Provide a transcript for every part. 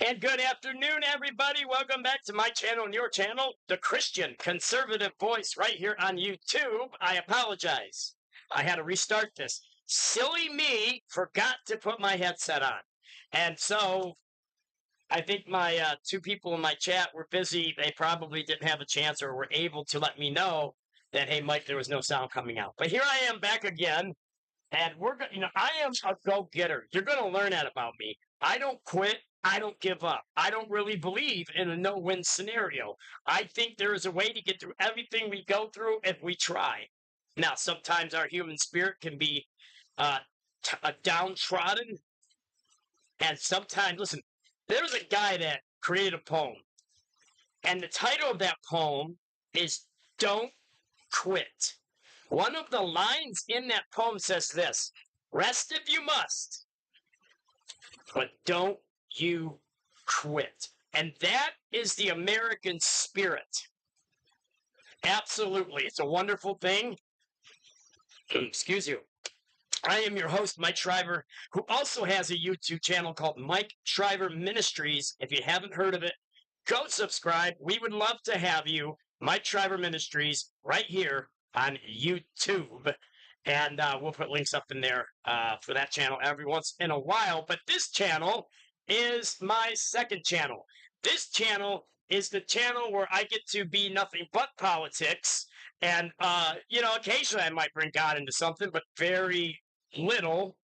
And good afternoon, everybody. Welcome back to my channel and your channel, the Christian Conservative Voice, right here on YouTube. I apologize. I had to restart this. Silly me forgot to put my headset on. And so I think my two people in my chat were busy. They probably didn't have a chance or were able to let me know that, hey, Mike, there was no sound coming out. But here I am back again. And we're going, I am a go-getter. You're going to learn that about me. I don't quit. I don't give up. I don't really believe in a no-win scenario. I think there is a way to get through everything we go through if we try. Now, sometimes our human spirit can be downtrodden. And sometimes, listen, there's a guy that created a poem. And the title of that poem is Don't Quit. One of the lines in that poem says this: rest if you must, but don't you quit. And that is the American spirit. Absolutely. It's a wonderful thing. Excuse you. I am your host, Mike Shriver, who also has a YouTube channel called Mike Shriver Ministries. If you haven't heard of it, go subscribe. We would love to have you, Mike Shriver Ministries, right here on YouTube. And we'll put links up in there for that channel every once in a while. But this channel is my second channel. This channel is the channel where I get to be nothing but politics. And, occasionally I might bring God into something, but very little,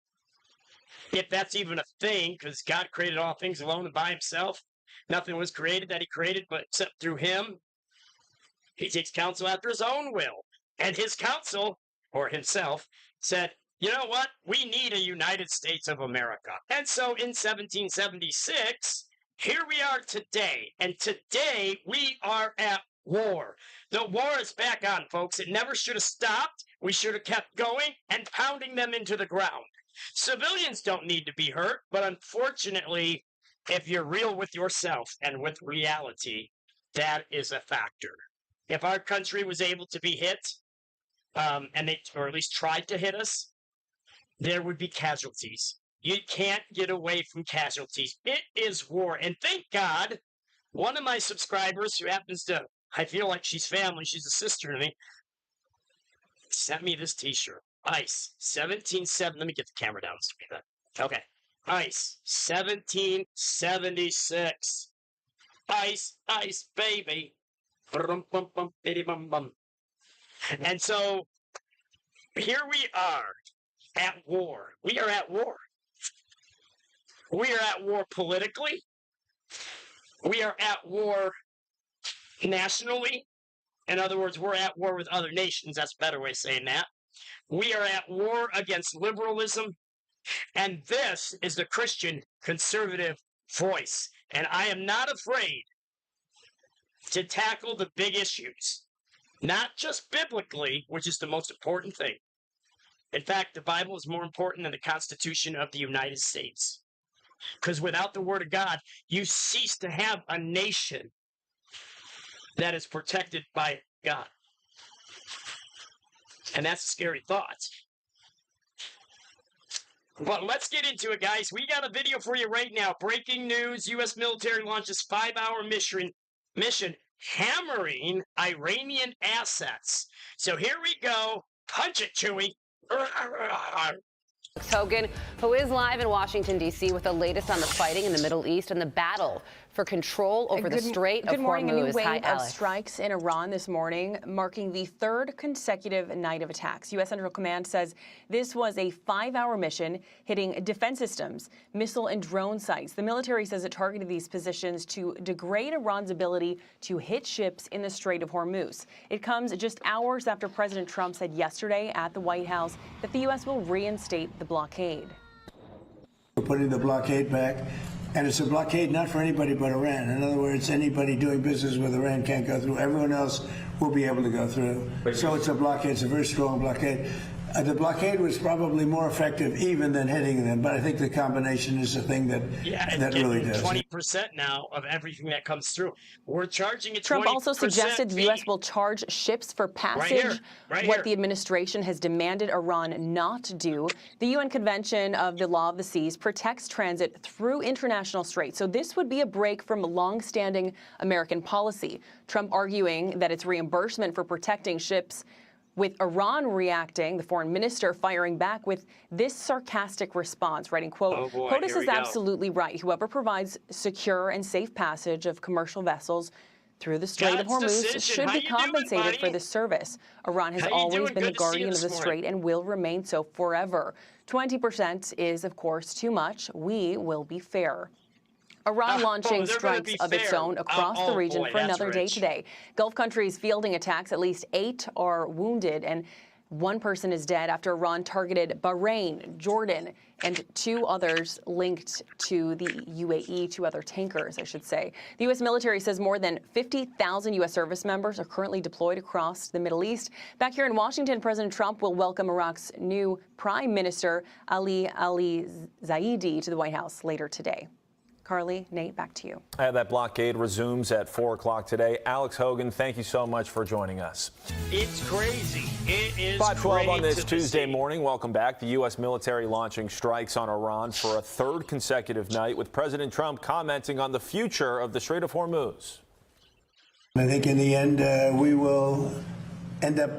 if that's even a thing, because God created all things alone and by himself. Nothing was created that he created, but except through him. He takes counsel after his own will. And his counsel, or himself, said, you know what? We need a United States of America. And so in 1776, here we are today. And today we are at war. The war is back on, folks. It never should have stopped. We should have kept going and pounding them into the ground. Civilians don't need to be hurt, but unfortunately, if you're real with yourself and with reality, that is a factor. If our country was able to be hit, or at least tried to hit us, there would be casualties. You can't get away from casualties. It is war. And thank God, one of my subscribers who happens to, I feel like she's family, she's a sister to me, sent me this t-shirt. ICE 1770. Let me get the camera down. Okay. ICE 1776. Ice, ice, baby. And so here we are at war. We are at war. We are at war politically. We are at war nationally. In other words, we're at war with other nations. That's a better way of saying that. We are at war against liberalism. And this is the Christian Conservative Voice. And I am not afraid to tackle the big issues. Not just biblically, which is the most important thing. In fact, the Bible is more important than the Constitution of the United States. Because without the Word of God, you cease to have a nation that is protected by God. And that's a scary thought. But let's get into it, guys. We got a video for you right now. Breaking news. U.S. military launches 5-hour mission hammering Iranian assets. So here we go. Punch it, Chewie. Hogan, who is live in Washington, D.C. with the latest on the fighting in the Middle East and the battle for control over the Strait of Hormuz. Good morning. A new wave of strikes in Iran this morning, marking the third consecutive night of attacks. U.S. Central Command says this was a 5-hour mission hitting defense systems, missile and drone sites. The military says it targeted these positions to degrade Iran's ability to hit ships in the Strait of Hormuz. It comes just hours after President Trump said yesterday at the White House that the U.S. will reinstate the blockade. We're putting the blockade back. And it's a blockade not for anybody but Iran. In other words, anybody doing business with Iran can't go through. Everyone else will be able to go through. So it's a blockade. It's a very strong blockade. The blockade was probably more effective even than hitting them, but I think the combination is the thing that that really does. 20% now of everything that comes through. We're charging a 20% Trump also suggested the fee. U.S. will charge ships for passage, what the administration has demanded Iran not do. The UN Convention of the Law of the Seas protects transit through international straits, so this would be a break from long-standing American policy. Trump arguing that it's reimbursement for protecting ships, with Iran reacting, the foreign minister firing back with this sarcastic response, writing, quote, POTUS is absolutely right. Whoever provides secure and safe passage of commercial vessels through the Strait of Hormuz should be compensated for this service. Iran has always been the guardian of the Strait and will remain so forever. 20% is, of course, too much. We will be fair. Iran launching strikes of its own across the region for another day today. Gulf countries fielding attacks. At least 8 are wounded, and 1 person is dead after Iran targeted Bahrain, Jordan, and 2 others linked to the UAE, 2 other tankers, I should say. The U.S. military says more than 50,000 U.S. service members are currently deployed across the Middle East. Back here in Washington, President Trump will welcome Iraq's new Prime Minister, Ali Zaidi, to the White House later today. Carly, Nate, back to you. That blockade resumes at 4 o'clock today. Alex Hogan, thank you so much for joining us. It's crazy. It is 5:12 on this Tuesday morning. Welcome back. The U.S. military launching strikes on Iran for a 3rd consecutive night, with President Trump commenting on the future of the Strait of Hormuz. I think in the end, we will end up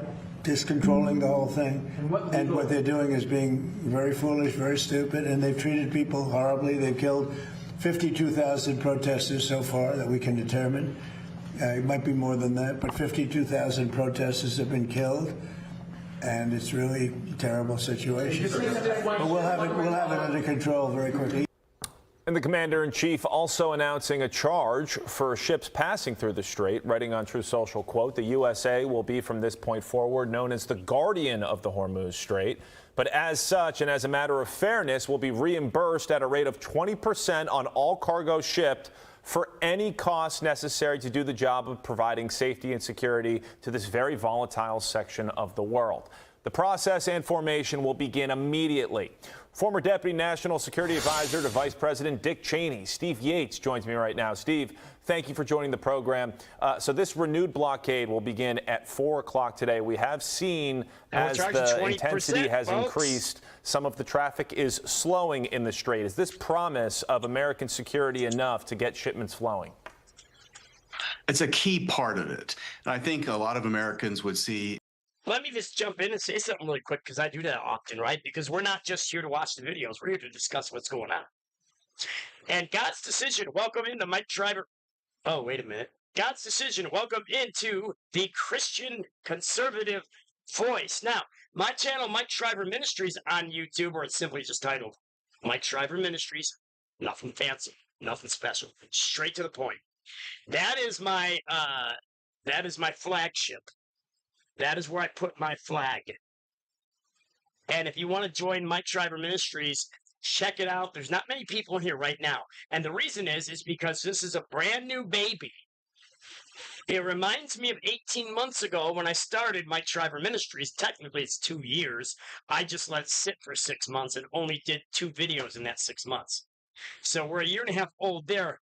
just controlling the whole thing. And what they're doing is being very foolish, very stupid, and they've treated people horribly. They've killed 52,000 protesters so far that we can determine. It might be more than that, but 52,000 protesters have been killed, and it's really a terrible situation. But we'll have it under control very quickly. And the commander-in-chief also announcing a charge for ships passing through the strait, writing on Truth Social, quote, the USA will be from this point forward known as the guardian of the Hormuz Strait, but as such and as a matter of fairness will be reimbursed at a rate of 20% on all cargo shipped for any costs necessary to do the job of providing safety and security to this very volatile section of the world. The process and formation will begin immediately. Former Deputy National Security Advisor to Vice President Dick Cheney, Steve Yates, joins me right now. Steve, thank you for joining the program. So this renewed blockade will begin at 4 o'clock today. We have seen, as the intensity has increased, some of the traffic is slowing in the strait. Is this promise of American security enough to get shipments flowing? It's a key part of it. And I think a lot of Americans would see. Let me just jump in and say something really quick, because I do that often, right? Because we're not just here to watch the videos. We're here to discuss what's going on. And God's Decision, welcome into Mike Shriver. Oh, wait a minute. God's Decision, welcome into the Christian Conservative Voice. Now, my channel, Mike Shriver Ministries, on YouTube, or it's simply just titled Mike Shriver Ministries. Nothing fancy, nothing special. Straight to the point. That is my flagship. That is where I put my flag. And if you want to join Mike Shriver Ministries, check it out. There's not many people in here right now. And the reason is because this is a brand new baby. It reminds me of 18 months ago when I started Mike Shriver Ministries. Technically, it's 2 years. I just let it sit for 6 months and only did 2 videos in that 6 months. So we're a year and a half old there.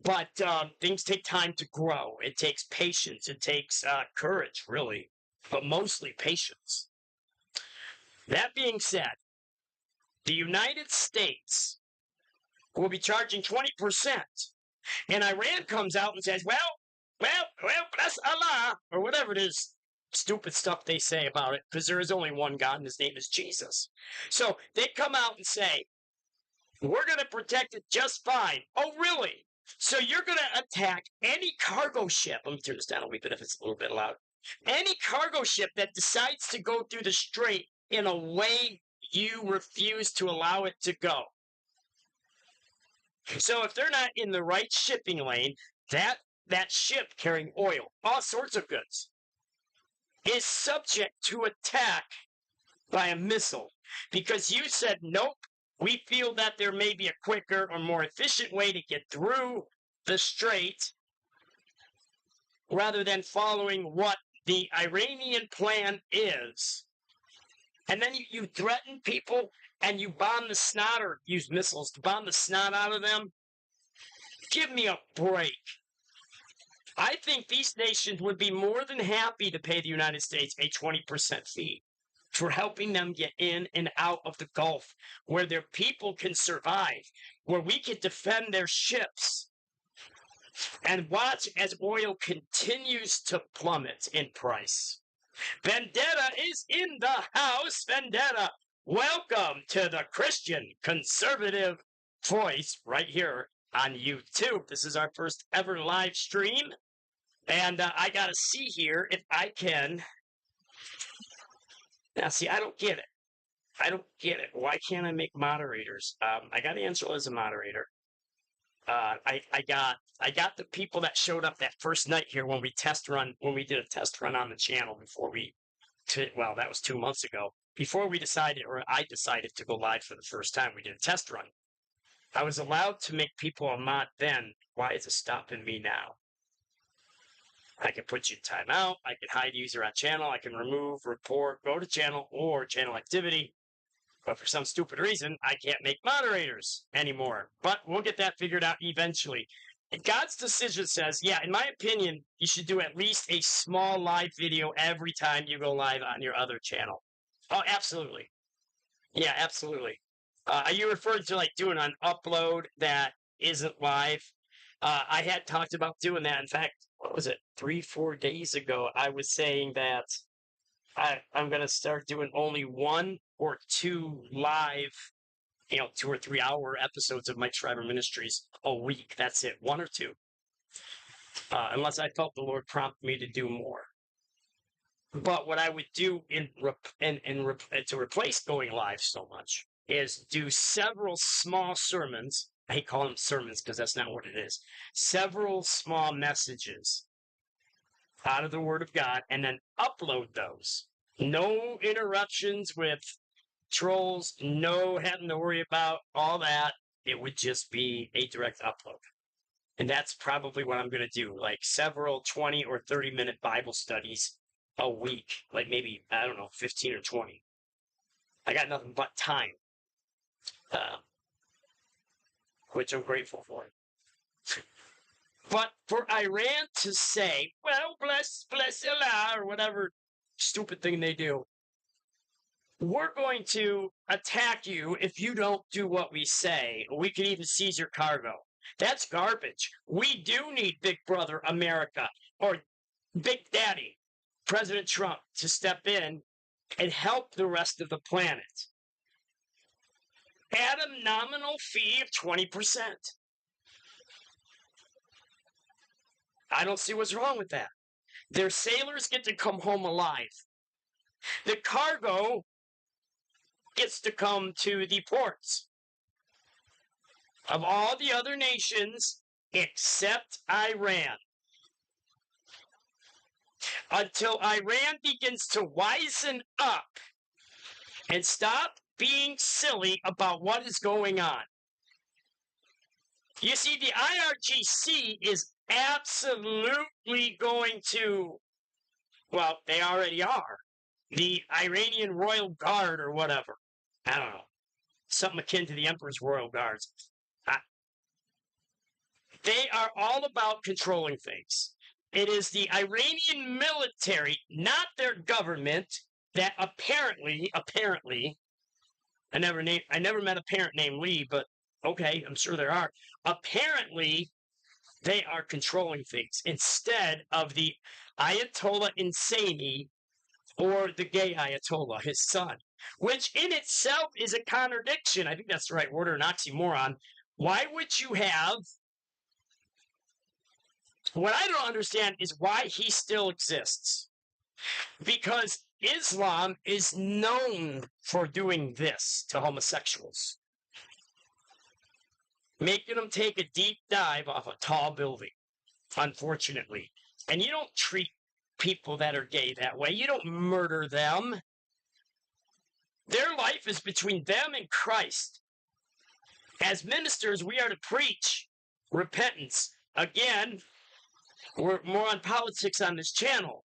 But things take time to grow. It takes patience. It takes courage, really. But mostly patience. That being said, the United States will be charging 20%. And Iran comes out and says, well, bless Allah, or whatever it is, stupid stuff they say about it, because there is only one God, and his name is Jesus. So they come out and say, we're going to protect it just fine. Oh, really? So you're going to attack any cargo ship. Let me turn this down a wee bit if it's a little bit loud. Any cargo ship that decides to go through the strait in a way you refuse to allow it to go. So if they're not in the right shipping lane, that ship carrying oil, all sorts of goods, is subject to attack by a missile. Because you said, nope, we feel that there may be a quicker or more efficient way to get through the strait rather than following what the Iranian plan is. And then you threaten people and you bomb the snot or use missiles to bomb the snot out of them. Give me a break. I think these nations would be more than happy to pay the United States a 20% fee for helping them get in and out of the Gulf, where their people can survive, where we can defend their ships, and watch as oil continues to plummet in price. Vendetta is in the house. Vendetta, welcome to the Christian Conservative Voice right here on YouTube. This is our first ever live stream. And I got to see here if I can. Now, see, I don't get it. I don't get it. Why can't I make moderators? I got Angela as a moderator. I got the people that showed up that first night here when we did a test run on the channel well, that was 2 months ago. Before we decided, or I decided to go live for the first time, we did a test run. I was allowed to make people a mod then. Why is it stopping me now? I can put you in timeout. I can hide user on channel. I can remove, report, go to channel or channel activity. But for some stupid reason, I can't make moderators anymore. But we'll get that figured out eventually. And God's decision says, yeah, in my opinion, you should do at least a small live video every time you go live on your other channel. Oh, absolutely. Yeah, absolutely. Are you referring to like doing an upload that isn't live? I had talked about doing that. In fact, what was it, 3-4 days ago, I was saying that I'm going to start doing only 1 or 2 live, 2 or 3 hour episodes of Mike Shriver Ministries a week. That's it, 1 or 2. Unless I felt the Lord prompt me to do more. But what I would do to replace going live so much is do several small sermons. I hate calling them sermons because that's not what it is. Several small messages out of the Word of God and then upload those. No interruptions with trolls, no having to worry about all that. It would just be a direct upload. And that's probably what I'm going to do, like several 20 or 30-minute Bible studies a week, like maybe, 15 or 20. I got nothing but time. Which I'm grateful for. But for Iran to say, well, bless Allah, or whatever stupid thing they do, we're going to attack you if you don't do what we say. We can even seize your cargo. That's garbage. We do need Big Brother America, or Big Daddy, President Trump, to step in and help the rest of the planet. At a nominal fee of 20%. I don't see what's wrong with that. Their sailors get to come home alive. The cargo gets to come to the ports of all the other nations except Iran. Until Iran begins to wisen up and stop being silly about what is going on. You see, the IRGC is absolutely going to, well, they already are, the Iranian Royal Guard or whatever. I don't know. Something akin to the Emperor's Royal Guards. They are all about controlling things. It is the Iranian military, not their government, that apparently, I never met a parent named Lee, but okay, I'm sure there are. Apparently, they are controlling things instead of the Ayatollah Insani or the gay Ayatollah, his son, which in itself is a contradiction. I think that's the right word, or an oxymoron. Why would you have... What I don't understand is why he still exists. Because Islam is known for doing this to homosexuals. Making them take a deep dive off a tall building, unfortunately. And you don't treat people that are gay that way. You don't murder them. Their life is between them and Christ. As ministers, we are to preach repentance. Again, we're more on politics on this channel.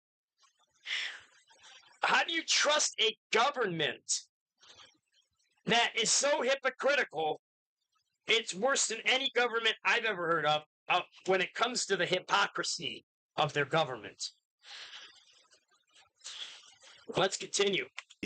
How do you trust a government that is so hypocritical? It's worse than any government I've ever heard of when it comes to the hypocrisy of their government. Let's continue.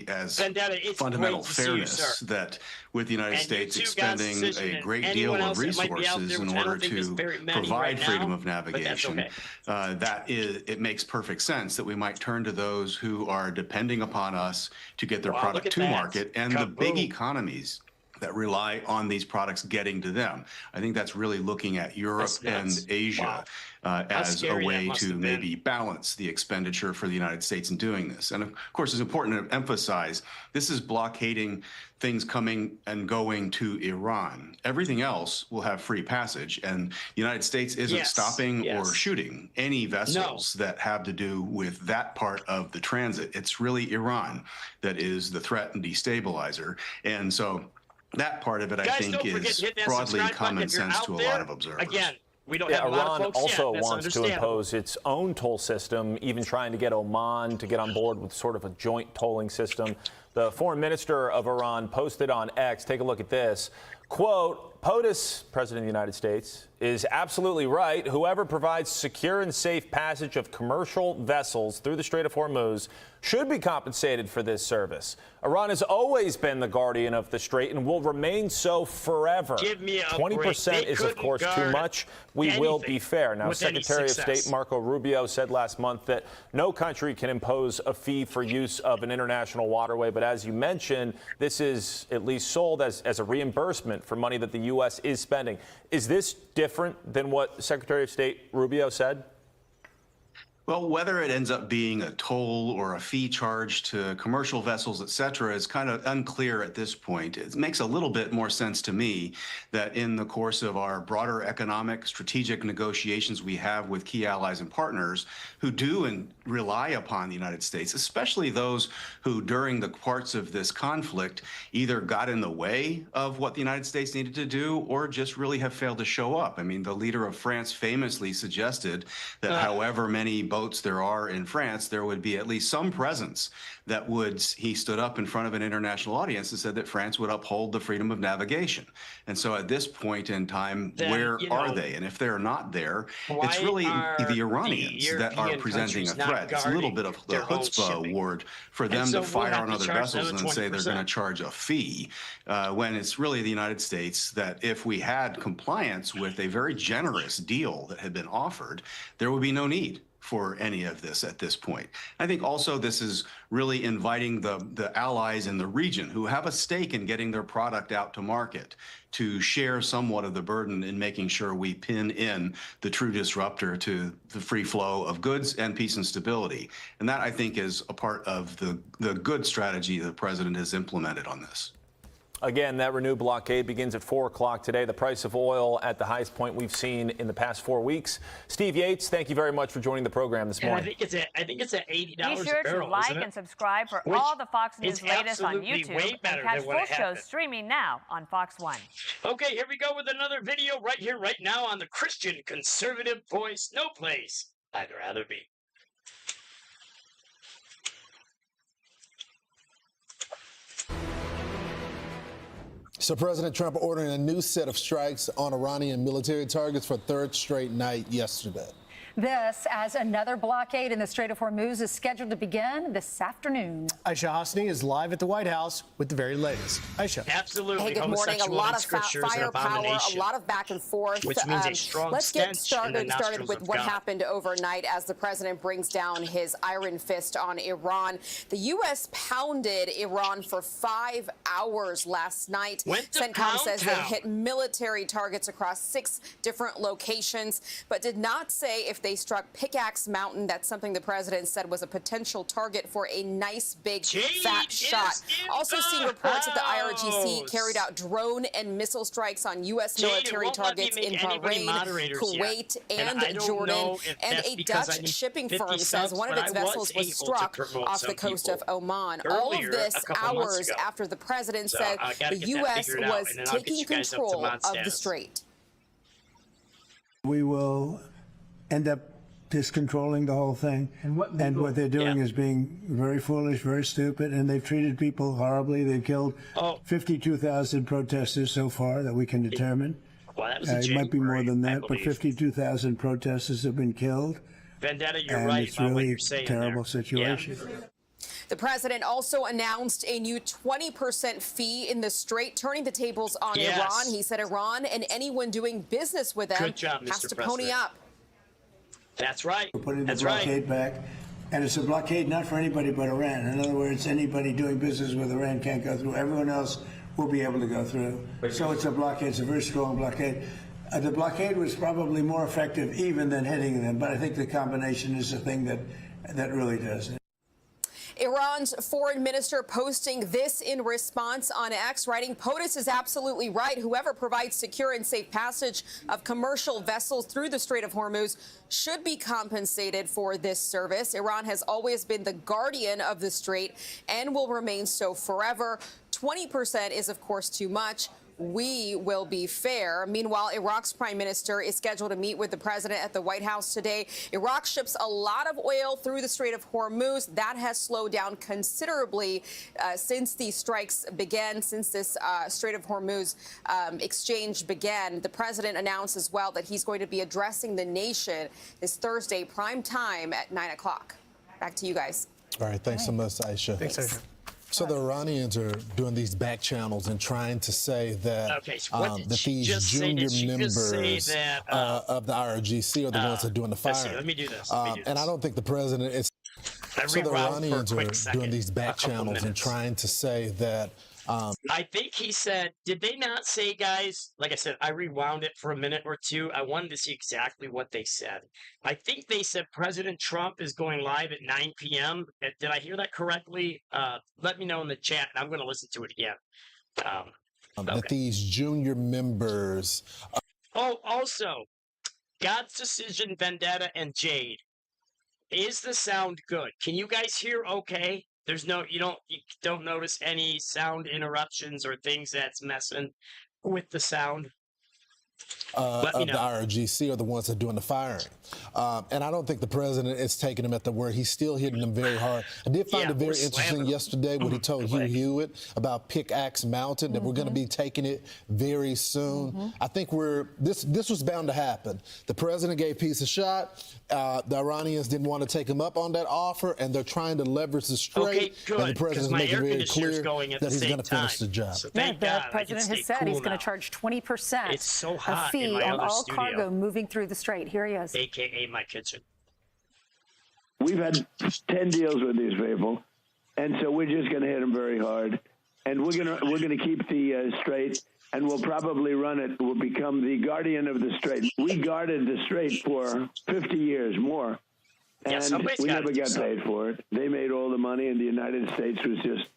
As Vendetta, it's fundamental great to see you, fairness sir. that with the United And States you two got expending decision, a great and deal anyone of else that might be out resources there, in which I order don't think is to very many provide right freedom now, of but that's navigation, okay. it makes perfect sense that we might turn to those who are depending upon us to get their Wow, product look at to that. market, and the big Kaboom. economies that rely on these products getting to them. I think that's really looking at Europe That's nuts. and Asia Wow. as a scary that way must to have been. maybe balance the expenditure for the United States in doing this. And of course, it's important to emphasize this is blockading things coming and going to Iran. Everything else will have free passage, and the United States isn't stopping or shooting any vessels that have to do with that part of the transit. It's really Iran that is the threat and destabilizer. And so that part of it, I think, is broadly common sense to a lot of observers. Again, we don't have a lot Iran of folks also yet. That's wants to impose its own toll system, even trying to get Oman to get on board with sort of a joint tolling system. The foreign minister of Iran posted on X, take a look at this, quote, POTUS, President of the United States, is absolutely right. Whoever provides secure and safe passage of commercial vessels through the Strait of Hormuz should be compensated for this service. Iran has always been the guardian of the strait and will remain so forever. Give me a 20% is, of course, too much. We will be fair. Now, Secretary of State Marco Rubio said last month that no country can impose a fee for use of an international waterway. But as you mentioned, this is at least sold as a reimbursement for money that the U.S. is spending. Is this different than what Secretary of State Rubio said? Well, whether it ends up being a toll or a fee charge to commercial vessels, et cetera, is kind of unclear at this point. It makes a little bit more sense to me that in the course of our broader economic strategic negotiations we have with key allies and partners who do and rely upon the United States, especially those who during the parts of this conflict either got in the way of what the United States needed to do or just really have failed to show up. I mean, the leader of France famously suggested that however many boats there are in France, there would be at least some presence that would, he stood up in front of an international audience and said that France would uphold the freedom of navigation. And so at this point in time, where are they? And if they're not there, it's really the Iranians that are presenting a threat. It's a little bit of the chutzpah award for them to fire on other vessels and then say they're going to charge a fee, when it's really the United States that if we had compliance with a very generous deal that had been offered, there would be no need for any of this at this point. I think also this is really inviting the allies in the region who have a stake in getting their product out to market to share somewhat of the burden in making sure we pin in the true disruptor to the free flow of goods and peace and stability. And that, I think, is a part of the good strategy the president has implemented on this. Again, that renewed blockade begins at 4 o'clock today. The price of oil at the highest point we've seen in the past 4 weeks. Steve Yates, thank you very much for joining the program this morning. I think it's at $80 Be sure a barrel, to like and subscribe for all the Fox News latest on YouTube. Way better and catch than what full shows happened. streaming now on Fox 1. Okay, here we go with another video right here, right now on the Christian conservative voice. No place I'd rather be. So President Trump ordering a new set of strikes on Iranian military targets for a third straight night yesterday. This as another blockade in the Strait of Hormuz is scheduled to begin this afternoon. Aisha Hasni is live at the White House with the very latest. Aisha. Absolutely. Hey, good morning. A lot of firepower, a lot of back and forth. Which means a strong let's get started with what happened overnight as the president brings down his iron fist on Iran. The U.S. pounded Iran for 5 hours last night. CENTCOM says they hit military targets across 6 different locations, but did not say if they struck Pickaxe Mountain. That's something the president said was a potential target for a nice big fat shot. Also seeing reports that the IRGC carried out drone and missile strikes on U.S. military targets in Bahrain, Kuwait, and Jordan. And a Dutch shipping firm says one of its vessels was struck off the coast of Oman. All of this hours after the president said the U.S. was taking control of the strait. We will end up controlling the whole thing. And what they're doing is being very foolish, very stupid, and they've treated people horribly. They've killed 52,000 protesters so far that we can determine. Well, that was it might be more than that, but 52,000 protesters have been killed. Vendetta, you're and right it's about really what you're saying. Terrible situation. Yeah. The president also announced a new 20% fee in the Strait, turning the tables on Iran. He said Iran and anyone doing business with them has to pony up. That's right. We're putting the blockade back. And it's a blockade not for anybody but Iran. In other words, anybody doing business with Iran can't go through. Everyone else will be able to go through. So it's a blockade. It's a very strong blockade. The blockade was probably more effective even than hitting them. But I think the combination is the thing that really does it. Iran's foreign minister posting this in response on X, writing, POTUS is absolutely right. Whoever provides secure and safe passage of commercial vessels through the Strait of Hormuz should be compensated for this service. Iran has always been the guardian of the strait and will remain so forever. 20% is, of course, too much. We will be fair. Meanwhile, Iraq's prime minister is scheduled to meet with the president at the White House today. Iraq ships a lot of oil through the Strait of Hormuz. That has slowed down considerably since these strikes began, since this Strait of Hormuz exchange began. The president announced as well that he's going to be addressing the nation this Thursday, prime time at 9 o'clock. Back to you guys. All right. Thanks so much, Aisha. Thanks, Aisha. So the Iranians are doing these back channels and trying to say that, that these junior members of the IRGC are the ones that are doing the firing. Let me do this. And I don't think the president is. So the Iranians are doing these back channels and trying to say that. I think he said, did they not say, guys? Like I said, I rewound it for a minute or two. I wanted to see exactly what they said. I think they said President Trump is going live at 9 p.m. Did I hear that correctly? Let me know in the chat, and I'm going to listen to it again. That these junior members. Oh, also, God's Decision, Vendetta, and Jade. Is the sound good? Can you guys hear okay? There's no, you don't notice any sound interruptions or things that's messing with the sound. Of the IRGC are the ones that are doing the firing. And I don't think the president is taking them at the word. He's still hitting them very hard. I did find it very interesting yesterday when he told Hugh Hewitt about Pickaxe Mountain, that we're going to be taking it very soon. I think this was bound to happen. The president gave peace a shot. The Iranians didn't want to take him up on that offer, and they're trying to leverage the strait. And the president's making very clear that he's going to finish the job. So the president has said he's going to charge 20%. It's so hot. A fee on all cargo moving through the strait. Here he is. AKA my kitchen. We've had 10 deals with these people, and so we're just going to hit them very hard. And we're going to keep the strait, and we'll probably run it. We'll become the guardian of the strait. We guarded the strait for 50 years more, and we never got paid for it. They made all the money, and the United States was just,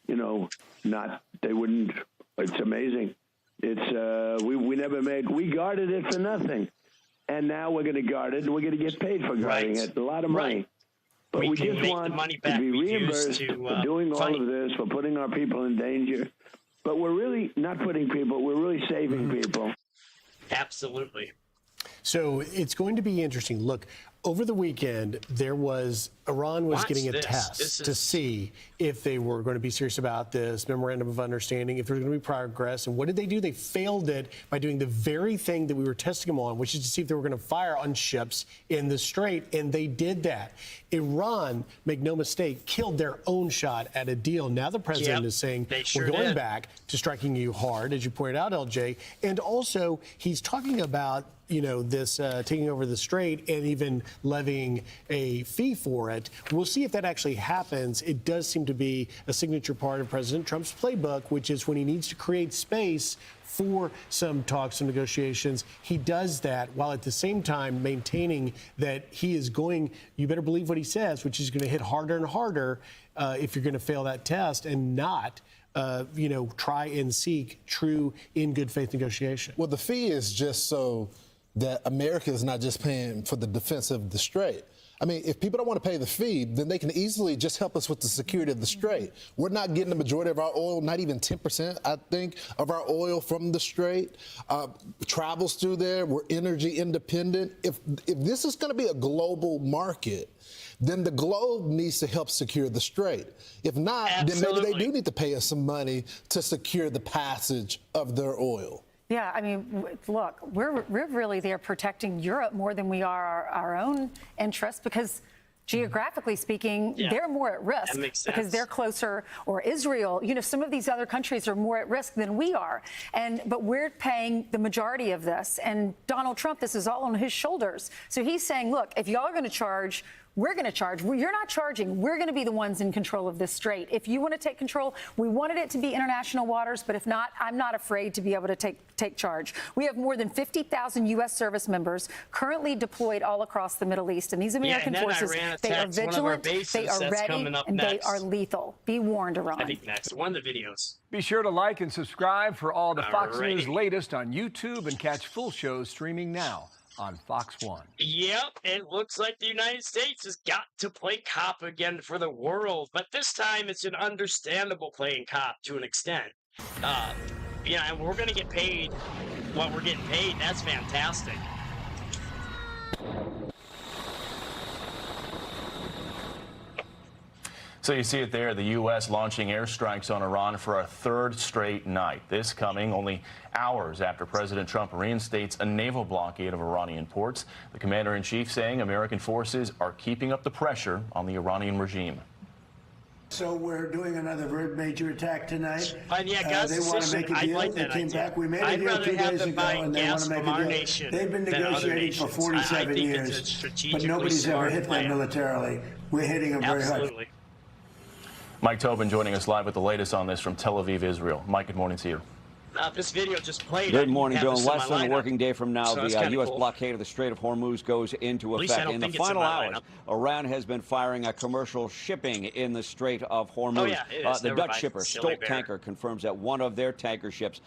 not. They wouldn't. It's amazing. It's we never made. We guarded it for nothing, and now we're going to guard it, and we're going to get paid for guarding it. A lot of money, but we just want to be reimbursed for doing all of this, for putting our people in danger. But we're really not putting people. We're really saving people. Absolutely. So it's going to be interesting. Look, over the weekend, Iran was getting a test to see if they were going to be serious about this memorandum of understanding, if there was going to be progress. And what did they do? They failed it by doing the very thing that we were testing them on, which is to see if they were going to fire on ships in the strait. And they did that. Iran, make no mistake, killed their own shot at a deal. Now the president is saying, we're going back to striking you hard, as you pointed out, LJ. And also, he's talking about this taking over the strait and even levying a fee for it. We'll see if that actually happens. It does seem to be a signature part of President Trump's playbook, which is when he needs to create space for some talks and negotiations, he does that while at the same time maintaining that he is going, you better believe what he says, which is going to hit harder and harder if you're going to fail that test and not try and seek true in good faith negotiation. Well, the fee is just so that America is not just paying for the defense of the strait. I mean, if people don't want to pay the fee, then they can easily just help us with the security of the strait. We're not getting the majority of our oil, not even 10%, I think, of our oil from the strait. Travels through there. We're energy independent. If this is going to be a global market, then the globe needs to help secure the strait. If not, then maybe they do need to pay us some money to secure the passage of their oil. Yeah, I mean, look, we're really there protecting Europe more than we are our own interests, because geographically speaking, they're more at risk because they're closer, or Israel, you know, some of these other countries are more at risk than we are. But we're paying the majority of this. And Donald Trump, this is all on his shoulders. So he's saying, look, if y'all are going to charge, we're going to charge. You're not charging. We're going to be the ones in control of this strait. If you want to take control, we wanted it to be international waters, but if not, I'm not afraid to be able to take charge. We have more than 50,000 U.S. service members currently deployed all across the Middle East. And these American forces, they are vigilant, they are ready, and they are lethal. Be warned, Iran. I think next. One of the videos. Be sure to like and subscribe for all the Fox News latest on YouTube, and catch full shows streaming now on Fox 1. Yep, it looks like the United States has got to play cop again for the world, but this time it's an understandable playing cop to an extent. Yeah, and we're going to get paid what we're getting paid. That's fantastic. So you see it there, the U.S. launching airstrikes on Iran for a third straight night. This coming only hours after President Trump reinstates a naval blockade of Iranian ports. The commander-in-chief saying American forces are keeping up the pressure on the Iranian regime. So we're doing another very major attack tonight. Yeah, gas they want to make a deal. They came back. We made a deal 2 days ago, and they want to make a deal. They've been negotiating for 47 years, but nobody's ever hit them militarily. We're hitting them very hard. Mike Tobin joining us live with the latest on this from Tel Aviv, Israel. Mike, good morning to you. This video just played. Good morning, Bill. Less than a working day from now, the U.S. blockade of the Strait of Hormuz goes into effect. In the final hours, Iran has been firing at commercial shipping in the Strait of Hormuz. The Dutch shipper Stolt Tanker confirms that one of their tanker ships,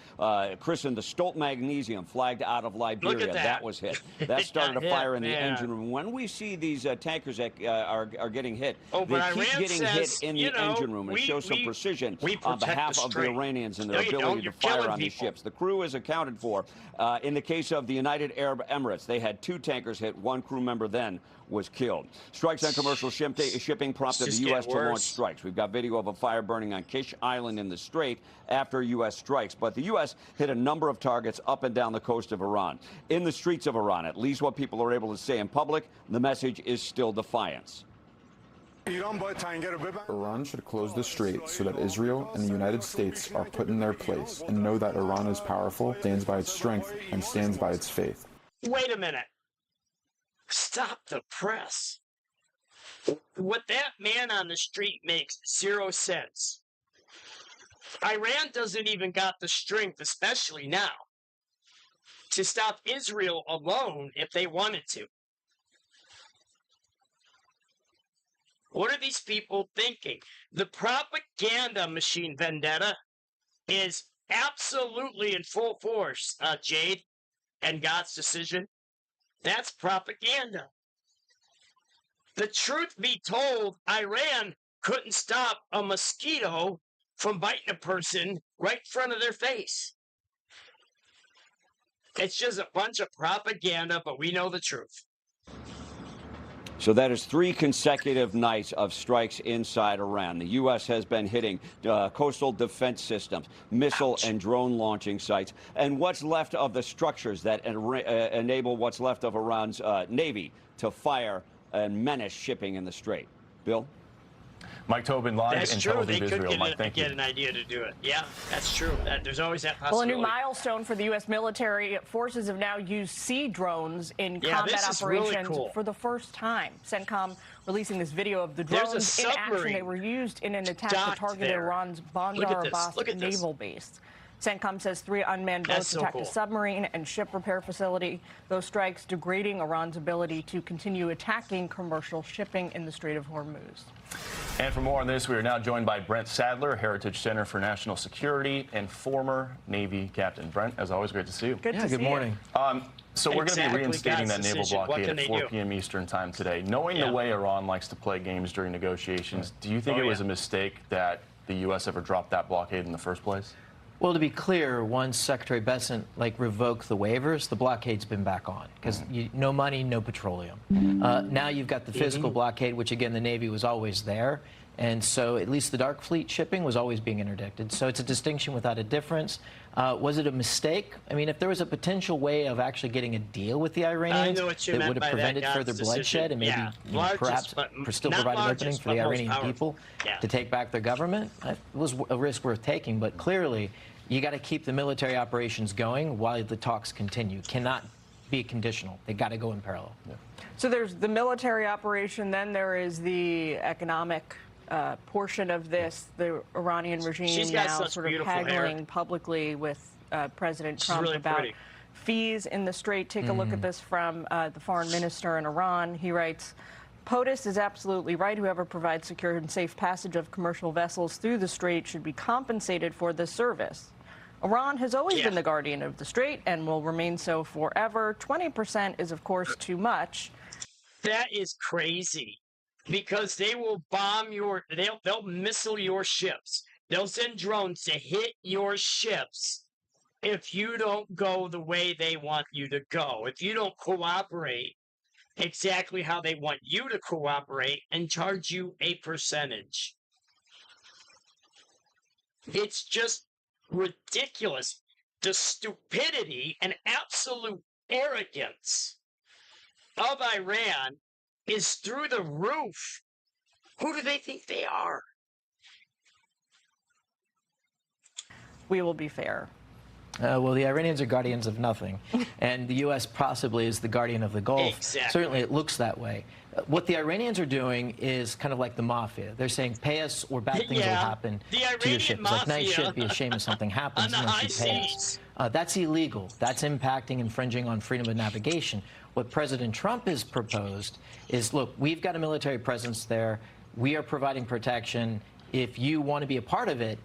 christened the Stolt Magnesium, flagged out of Liberia, that was hit. That started a fire in the engine room. When we see these tankers that are getting hit, they keep getting hit in the engine room. It shows some precision on behalf of the Iranians and their ability to fire on these ships. The crew is accounted for. In the case of the United Arab Emirates, they had 2 tankers hit. 1 crew member then was killed. Strikes on commercial shipping prompted the U.S. to launch strikes. We've got video of a fire burning on Kish Island in the Strait after U.S. strikes. But the U.S. hit a number of targets up and down the coast of Iran. In the streets of Iran, at least what people are able to say in public, the message is still defiance. Iran should close the strait so that Israel and the United States are put in their place and know that Iran is powerful, stands by its strength, and stands by its faith. Wait a minute. Stop the press. What that man on the street makes 0 sense. Iran doesn't even got the strength, especially now, to stop Israel alone if they wanted to. What are these people thinking? The propaganda machine, Vendetta, is absolutely in full force, Jade, and God's decision. That's propaganda. The truth be told, Iran couldn't stop a mosquito from biting a person right in front of their face. It's just a bunch of propaganda, but we know the truth. So that is 3 consecutive nights of strikes inside Iran. The U.S. has been hitting coastal defense systems, missile and drone launching sites, and what's left of the structures that enable what's left of Iran's Navy to fire and menace shipping in the Strait. Bill? Mike Tobin live in Tel Aviv, They Israel. could Mike, get an idea to do it. Yeah, that's true. There's always that Well, a possibility. new milestone for the U.S. military. Forces have now used sea drones in combat operations for the first time. CENTCOM releasing this video of the drones in action. They were used in an attack that targeted Iran's Bandar Abbas naval base. CENTCOM says 3 unmanned boats attacked a submarine and ship repair facility. Those strikes degrading Iran's ability to continue attacking commercial shipping in the Strait of Hormuz. And for more on this, we are now joined by Brent Sadler, Heritage Center for National Security and former Navy captain. Brent, as always, great to see you. Good morning. So we're going to be reinstating that naval blockade at 4 p.m. Eastern time today. Knowing the way Iran likes to play games during negotiations, do you think it was a mistake that the U.S. ever dropped that blockade in the first place? Well, to be clear, once Secretary Bessent revoked the waivers, the blockade's been back on because no money, no petroleum. Now you've got the physical blockade, which again the Navy was always there, and so at least the Dark Fleet shipping was always being interdicted. So it's a distinction without a difference. Was it a mistake? I mean, if there was a potential way of actually getting a deal with the Iranians that would have prevented further bloodshed and maybe perhaps still provide an opening for the Iranian people to take back their government, it was a risk worth taking. But clearly, you got to keep the military operations going while the talks continue. Cannot be conditional. They got to go in parallel. So there's the military operation, then there is the economic portion of this. The Iranian regime now sort of haggling publicly with President Trump about fees in the Strait. Take a look at this from the foreign minister in Iran. He writes, POTUS is absolutely right. Whoever provides secure and safe passage of commercial vessels through the Strait should be compensated for this service. Iran has always been the guardian of the Strait and will remain so forever. 20% is, of course, too much. That is crazy because they will bomb they'll missile your ships. They'll send drones to hit your ships if you don't go the way they want you to go, if you don't cooperate exactly how they want you to cooperate and charge you a percentage. It's just ridiculous. The stupidity and absolute arrogance of Iran is through the roof. Who do they think they are? We will be fair. Well, the Iranians are guardians of nothing, and the U.S. possibly is the guardian of the Gulf. Exactly. Certainly, it looks that way. What the Iranians are doing is kind of like the mafia. They're saying, pay us or bad things will happen to your ship. It's like, nice ship, be ashamed if something happens unless you pay us. That's illegal. That's impacting, infringing on freedom of navigation. What President Trump has proposed is, look, we've got a military presence there. We are providing protection. If you want to be a part of it,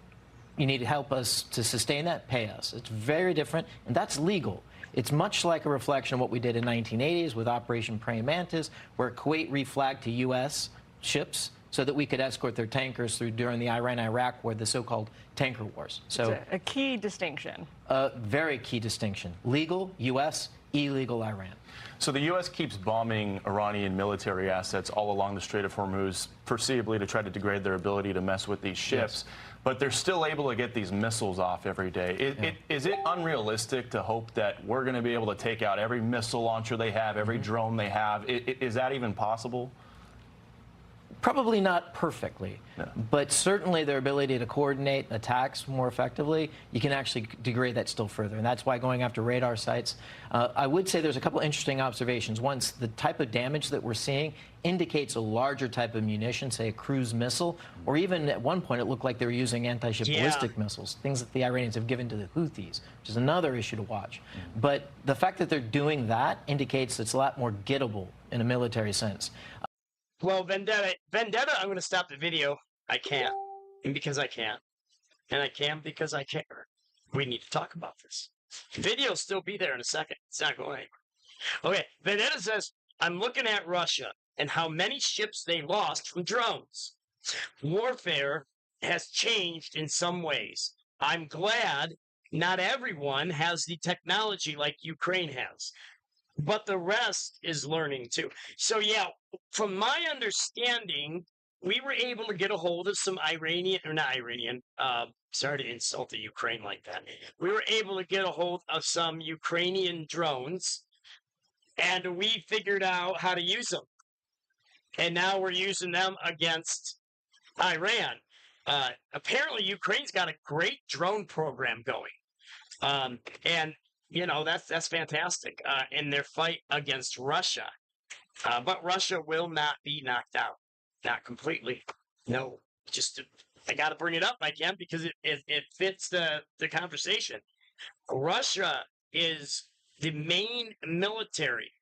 you need to help us to sustain that, pay us. It's very different, and that's legal. It's much like a reflection of what we did in 1980s with Operation Praying Mantis, where Kuwait reflagged to U.S. ships so that we could escort their tankers through during the Iran-Iraq War, the so-called tanker wars. So it's a key distinction. A very key distinction. Legal, U.S., illegal, Iran. So the U.S. keeps bombing Iranian military assets all along the Strait of Hormuz, foreseeably to try to degrade their ability to mess with these ships. Yes. But they're still able to get these missiles off every day. Is it unrealistic to hope that we're going to be able to take out every missile launcher they have, every drone they have? Is that even possible? Probably not perfectly, but certainly their ability to coordinate attacks more effectively, you can actually degrade that still further. And that's why going after radar sites, I would say there's a couple interesting observations. One, the type of damage that we're seeing indicates a larger type of munition, say a cruise missile, or even at one point it looked like they were using anti-ship ballistic missiles, things that the Iranians have given to the Houthis, which is another issue to watch. But the fact that they're doing that indicates it's a lot more gettable in a military sense. Well, Vendetta, I'm going to stop the video. I can't. And because I can't. And I can because I care. We need to talk about this. The video will still be there in a second. It's not going anywhere. Okay, Vendetta says, I'm looking at Russia and how many ships they lost from drones. Warfare has changed in some ways. I'm glad not everyone has the technology like Ukraine has. But the rest is learning too. So yeah, from my understanding, we were able to get a hold of some sorry to insult the Ukraine like that. We were able to get a hold of some Ukrainian drones, and we figured out how to use them. And now we're using them against Iran. Apparently, Ukraine's got a great drone program going. And you know, that's fantastic in their fight against Russia. But Russia will not be knocked out. Not completely. No. Just I got to bring it up, I can, because it fits the conversation. Russia is the main military,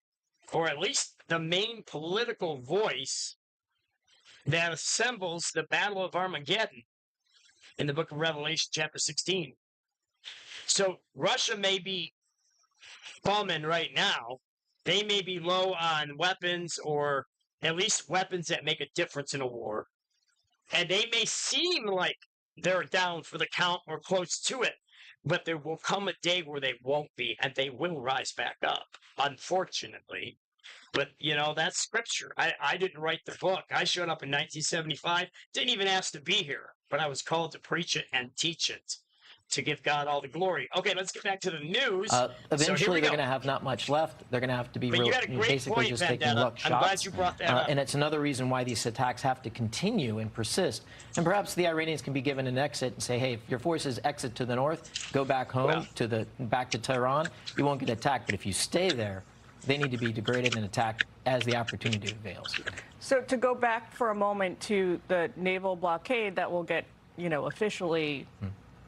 or at least the main political voice that assembles the Battle of Armageddon in the book of Revelation, chapter 16. So Russia may be bumming right now. They may be low on weapons, or at least weapons that make a difference in a war. And they may seem like they're down for the count or close to it, but there will come a day where they won't be, and they will rise back up, unfortunately. But, you know, that's scripture. I didn't write the book. I showed up in 1975, didn't even ask to be here, but I was called to preach it and teach it, to give God all the glory. Okay, let's get back to the news. Eventually, they're going to have not much left. They're going to have to be basically just taking luck shots. I'm glad you brought that up. And it's another reason why these attacks have to continue and persist. And perhaps the Iranians can be given an exit and say, hey, if your forces exit to the north, go back home, back to Tehran, you won't get attacked. But if you stay there, they need to be degraded and attacked as the opportunity avails. So to go back for a moment to the naval blockade that will get, you know, officially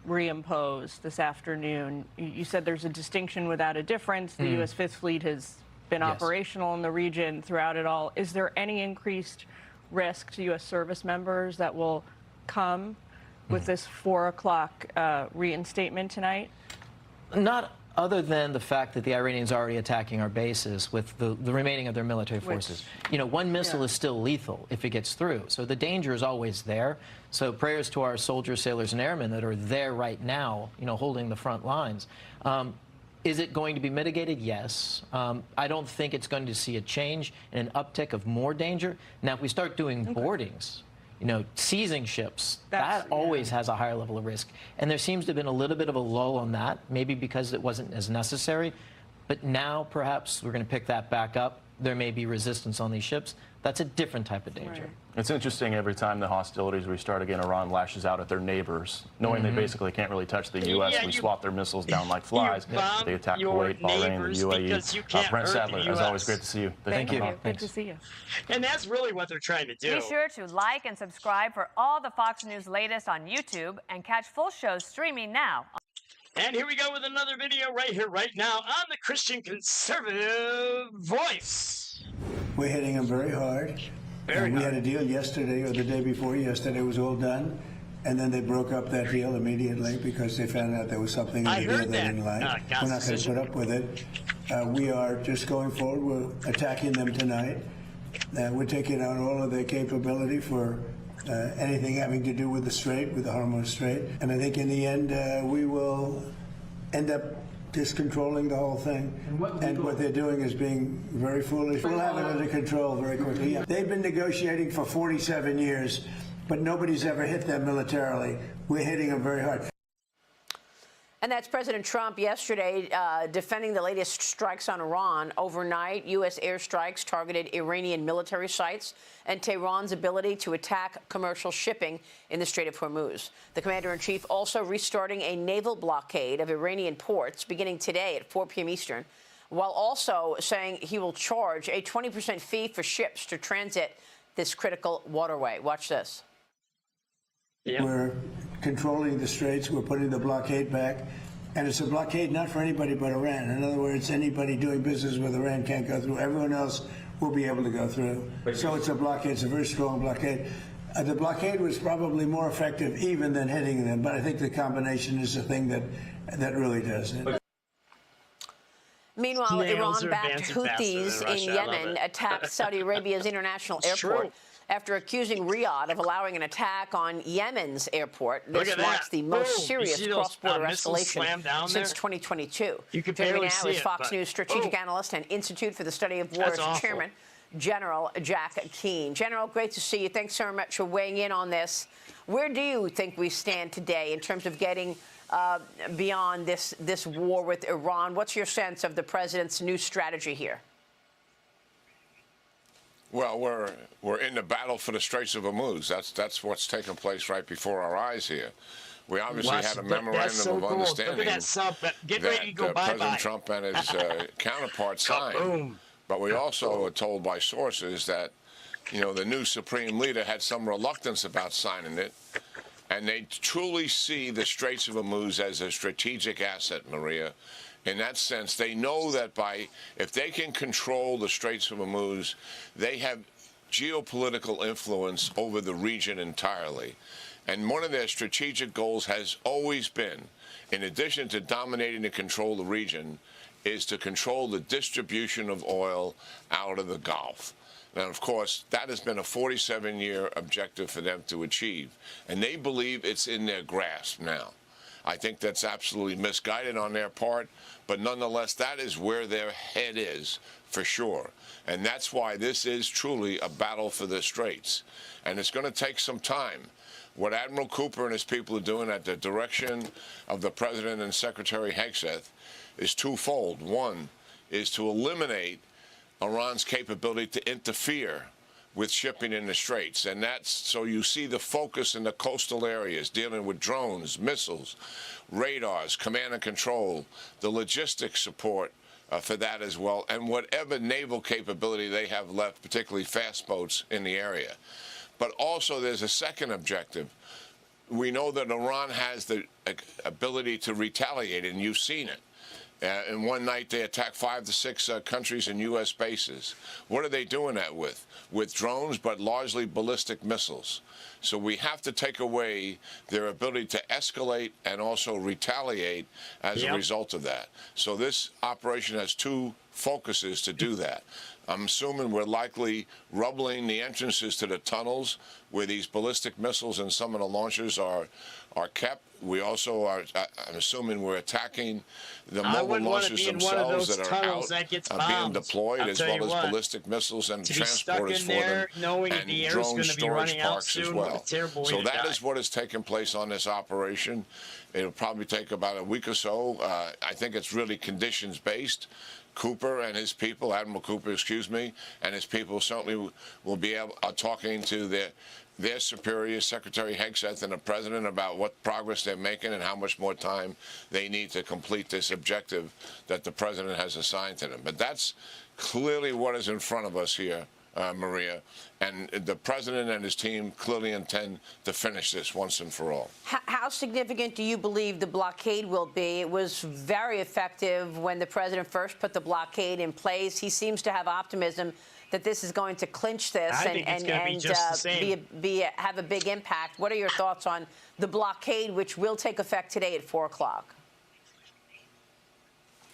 reimposed this afternoon, you said there's a distinction without a difference. The U.S. Fifth Fleet has been operational in the region throughout it all. Is there any increased risk to U.S. service members that will come with this 4 o'clock reinstatement tonight? Not other than the fact that the Iranians are already attacking our bases with the remaining of their military forces. You know, one missile is still lethal if it gets through. So the danger is always there. So prayers to our soldiers, sailors, and airmen that are there right now, you know, holding the front lines. Is it going to be mitigated? Yes. I don't think it's going to see a change and an uptick of more danger. Now, if we start doing boardings, you know, seizing ships, that always has a higher level of risk. And there seems to have been a little bit of a lull on that, maybe because it wasn't as necessary. But now, perhaps, we're going to pick that back up. There may be resistance on these ships. That's a different type of danger. Right. It's interesting, every time the hostilities restart again, Iran lashes out at their neighbors, knowing they basically can't really touch the U.S. We swat their missiles down like flies. They attack Kuwait, Bahrain, the UAE. Brent Sadler, as always, great to see you. Thank you. Good to see you. And that's really what they're trying to do. Be sure to like and subscribe for all the Fox News latest on YouTube, and catch full shows streaming now. And here we go with another video right here, right now, on the Christian Conservative Voice. We're hitting them very hard. We had a deal yesterday or the day before yesterday. It was all done. And then they broke up that deal immediately because they found out there was something in the deal they didn't like. We're not going to put up with it. We are just going forward. We're attacking them tonight. We're taking out all of their capability for anything having to do with the Strait, with the Hormuz Strait. And I think in the end, we will end up just controlling the whole thing. And what they're doing is being very foolish. We'll have it under control very quickly. They've been negotiating for 47 years, but nobody's ever hit them militarily. We're hitting them very hard. And that's President Trump yesterday defending the latest strikes on Iran. Overnight, U.S. airstrikes targeted Iranian military sites and Tehran's ability to attack commercial shipping in the Strait of Hormuz. The commander-in-chief also restarting a naval blockade of Iranian ports beginning today at 4 p.m. Eastern, while also saying he will charge a 20% fee for ships to transit this critical waterway. Watch this. We're controlling the straits. We're putting the blockade back. And it's a blockade not for anybody but Iran. In other words, anybody doing business with Iran can't go through. Everyone else will be able to go through. So it's a blockade. It's a very strong blockade. The blockade was probably more effective even than hitting them. But I think the combination is the thing that really does it. Meanwhile, Iran-backed Houthis in Yemen attacked Saudi Arabia's international airport after accusing Riyadh of allowing an attack on Yemen's airport. This marks the most serious cross-border escalation since 2022. Joining me now is Fox News strategic analyst and Institute for the Study of War's chairman, General Jack Keane. General, great to see you. Thanks so much for weighing in on this. Where do you think we stand today in terms of getting beyond this war with Iran? What's your sense of the president's new strategy here? Well, we're in the battle for the Straits of Hormuz. That's what's taking place right before our eyes here. We obviously had a memorandum of understanding that President Trump and his counterpart signed. But we also were told by sources that, you know, the new supreme leader had some reluctance about signing it. And they truly see the Straits of Hormuz as a strategic asset, Maria. In that sense, they know that if they can control the Straits of Hormuz, they have geopolitical influence over the region entirely. And one of their strategic goals has always been, in addition to dominating and control the region, is to control the distribution of oil out of the Gulf. Now, of course, that has been a 47-year objective for them to achieve, and they believe it's in their grasp now. I think that's absolutely misguided on their part, but nonetheless, that is where their head is, for sure. And that's why this is truly a battle for the Straits. And it's going to take some time. What Admiral Cooper and his people are doing at the direction of the President and Secretary Hegseth is twofold. One is to eliminate Iran's capability to interfere with shipping in the Straits. And that's so you see the focus in the coastal areas dealing with drones, missiles, radars, command and control, the logistics support for that as well, and whatever naval capability they have left, particularly fast boats in the area. But also there's a second objective. We know that Iran has the ability to retaliate, and you've seen it. In one night, they attacked 5 to 6 countries and U.S. bases. What are they doing that with? With drones, but largely ballistic missiles. So we have to take away their ability to escalate and also retaliate as a result of that. So this operation has two focuses to do that. I'm assuming we're likely rubbling the entrances to the tunnels where these ballistic missiles and some of the launchers are kept. We also are, I'm assuming we're attacking the mobile launchers themselves that are out being deployed, as well as ballistic missiles and transporters for them, and drone storage parks as well. So that is what has taken place on this operation. It'll probably take about a week or so. I think it's really conditions-based. Cooper and his people, Admiral Cooper, excuse me, and his people certainly will be talking to their superior, Secretary Hegseth, and the President about what progress they're making and how much more time they need to complete this objective that the President has assigned to them. But that's clearly what is in front of us here, Maria, and the President and his team clearly intend to finish this once and for all. How significant do you believe the blockade will be? It was very effective when the President first put the blockade in place. He seems to have optimism that this is going to clinch this and have a big impact. What are your thoughts on the blockade, which will take effect today at 4 o'clock?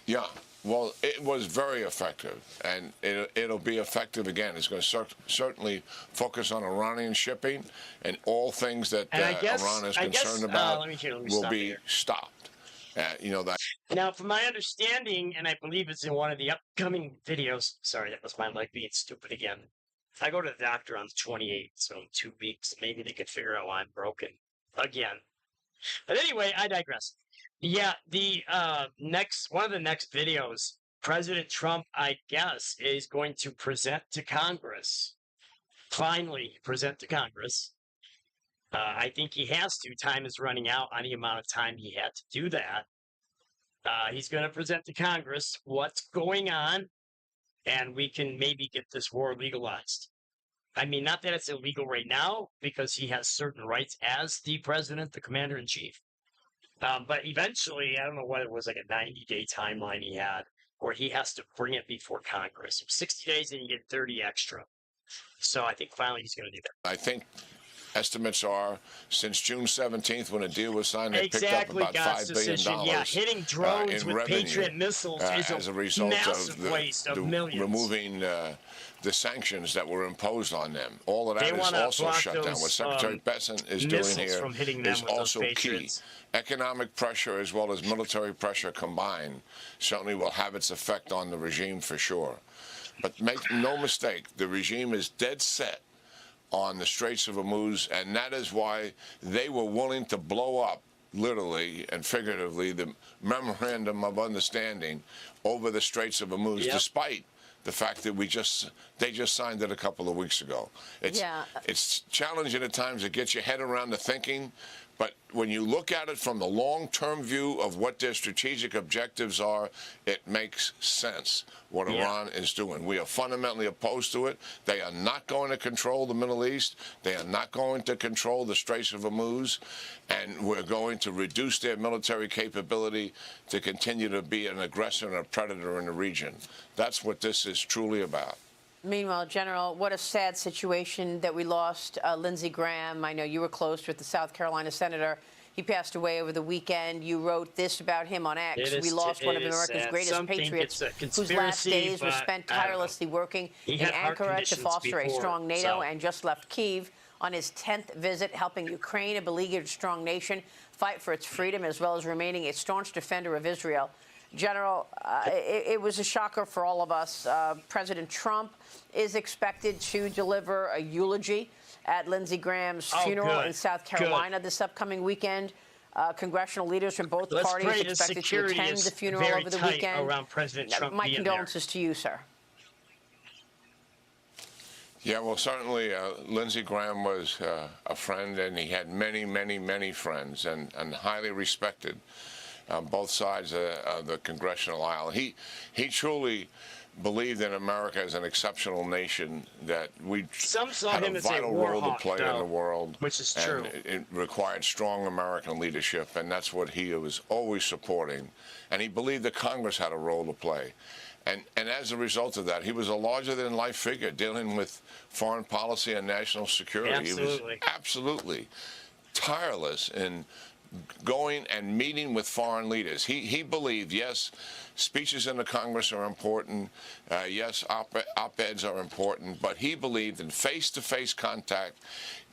Yeah. Well, it was very effective, and it'll be effective again. It's going to certainly focus on Iranian shipping, and all things that Iran is concerned about will be stopped. That. Now, from my understanding, and I believe it's in one of the upcoming videos. Sorry, that was my leg being stupid again. I go to the doctor on the 28th, so in 2 weeks, maybe they could figure out why I'm broken again. But anyway, I digress. Yeah, one of the next videos, President Trump, I guess, is going to present to Congress. Finally, present to Congress. I think he has to. Time is running out on the amount of time he had to do that. He's going to present to Congress what's going on, and we can maybe get this war legalized. I mean, not that it's illegal right now, because he has certain rights as the president, the commander-in-chief. But eventually, I don't know what it was, like a 90-day timeline he had, where he has to bring it before Congress. 60 days and you get 30 extra. So I think finally he's going to do that. I think estimates are since June 17th, when a deal was signed, they picked up about $5 billion. Yeah, hitting drones with Patriot missiles is as a result massive waste of millions. Removing the sanctions that were imposed on them. All of that is also shut down. What Secretary Bessent is doing here is also key. Economic pressure as well as military pressure combined certainly will have its effect on the regime for sure. But make no mistake, the regime is dead set on the Straits of Hormuz, and that is why they were willing to blow up, literally and figuratively, the memorandum of understanding over the Straits of Hormuz, despite the fact that they just signed it a couple of weeks ago. It's challenging at times to get your head around the thinking, but when you look at it from the long-term view of what their strategic objectives are, it makes sense what Iran is doing. We are fundamentally opposed to it. They are not going to control the Middle East. They are not going to control the Straits of Hormuz. And we're going to reduce their military capability to continue to be an aggressor and a predator in the region. That's what this is truly about. Meanwhile, General, what a sad situation that we lost Lindsey Graham. I know you were close with the South Carolina senator. He passed away over the weekend. You wrote this about him on X. We lost one of America's greatest patriots whose last days were spent tirelessly working in Ankara to foster a strong NATO and just left Kyiv on his 10th visit, helping Ukraine, a beleaguered strong nation, fight for its freedom as well as remaining a staunch defender of Israel. General, it was a shocker for all of us. President Trump is expected to deliver a eulogy at Lindsey Graham's funeral in South Carolina this upcoming weekend. Congressional leaders from both parties expected to attend the funeral over the weekend. Around President Trump My condolences to you, sir. Yeah, well, certainly Lindsey Graham was a friend, and he had many, many, many friends, and highly respected on both sides of the congressional aisle. He truly believed in America as an exceptional nation, that we had a vital role to play in the world, which is true. And it required strong American leadership, and that's what he was always supporting. And he believed that Congress had a role to play. And as a result of that, he was a larger-than-life figure dealing with foreign policy and national security. Absolutely. He was absolutely tireless in going and meeting with foreign leaders. He believed, yes, speeches in the Congress are important, yes, op-eds are important, but he believed in face-to-face contact,